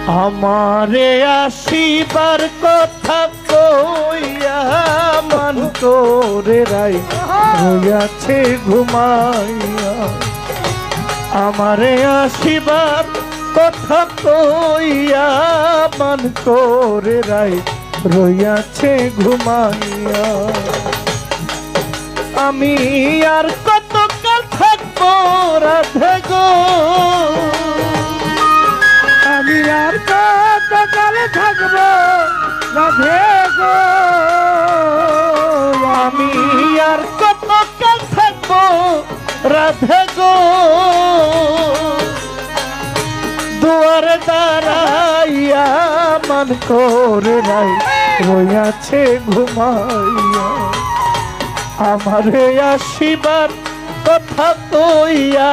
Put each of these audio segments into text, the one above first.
আমারে আসিবার কথা কইয়া মান করে রাই রইয়াছে ঘুমাইয়া। আমারে আসিবার কথা কইয়া মান করে রাই রইয়াছে ঘুমাইয়া। আমি আর কত কাল থাকবো রাধে গো, আমি আর কত কাল থাকবো রাধে গো, আমি আর কত কাল থাকবো রাধে গো। দুয়ারে দাঁড়াইয়া মান করে রাই রইয়াছে ঘুমাইয়া। আমারে আসিবার কথা কইয়া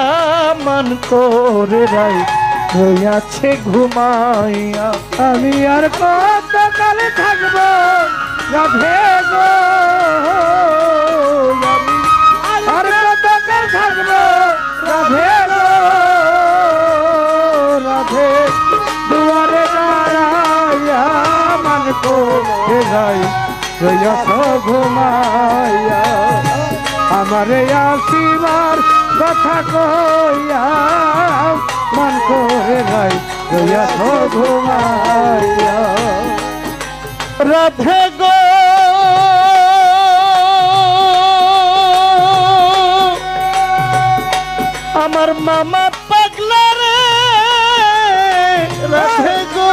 মান করে রাই রইয়াছে ঘুমাইয়া। আমি আর কত কাল থাকবো রাধে গো, আমি আর কত কাল থাকবো রাধে গো, রাধে। দুয়ারে দাঁড়াইয়া মান করে রাই রইয়াছে ঘুমাইয়া। আমারে আসিবার কথা কইয়া মান করে রাই রইয়াছে ঘুমাইয়া। রাধে গো আমার মামা পাগলা রে, রাধে গো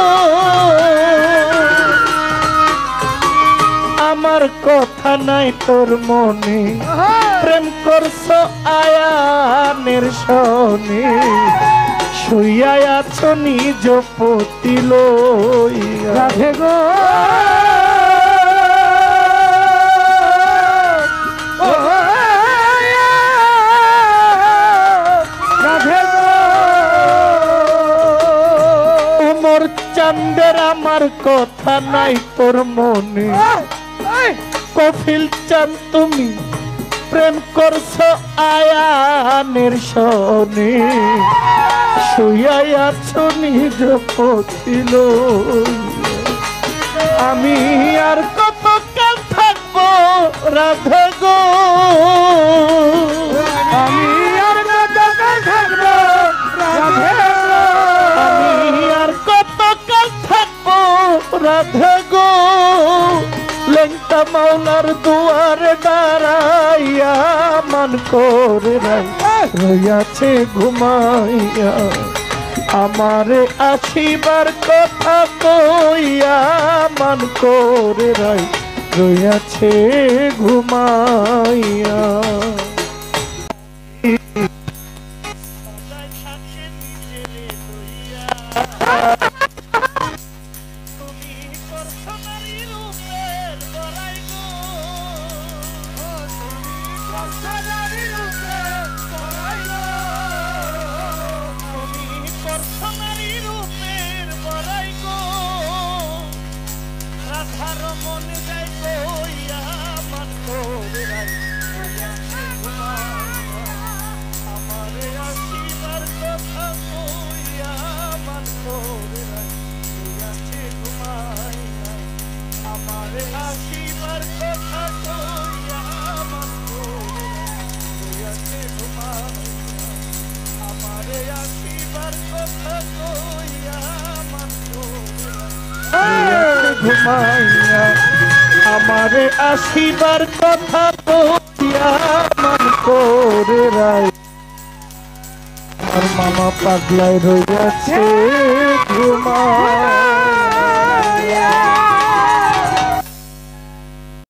আমার কথা নাই তোর মনে, প্রেম করছ আয়ানের শনি, শুইয়া আছো নিজ পতি লইয়া। রাধে গো রাধে গো মোর চাঁদের আমার কথা নাই তোর মনে, কফিল চান তুমি প্রেম করছ আয়ানের শনি, শুইয়া আছো নিজ পতি লইয়া। আমি আর কত কাল থাকবো রাধে গো, আমি আর কত কাল থাকবো রাধে গো, আমি আর কত কাল থাকবো রাধে গো। লেংটা মাওলার দুয়ারে দাঁড়াইয়া মান করে রাই রইয়াছে ঘুমাইয়া। আমারে আসিবার কথা কইয়া মান করে রাই রইয়াছে ঘুমাইয়া। ঘুমাইয়া আমারে আসিবার কথা কইয়া মান করে রাই আমার মামা পাগলায় রইয়াছে।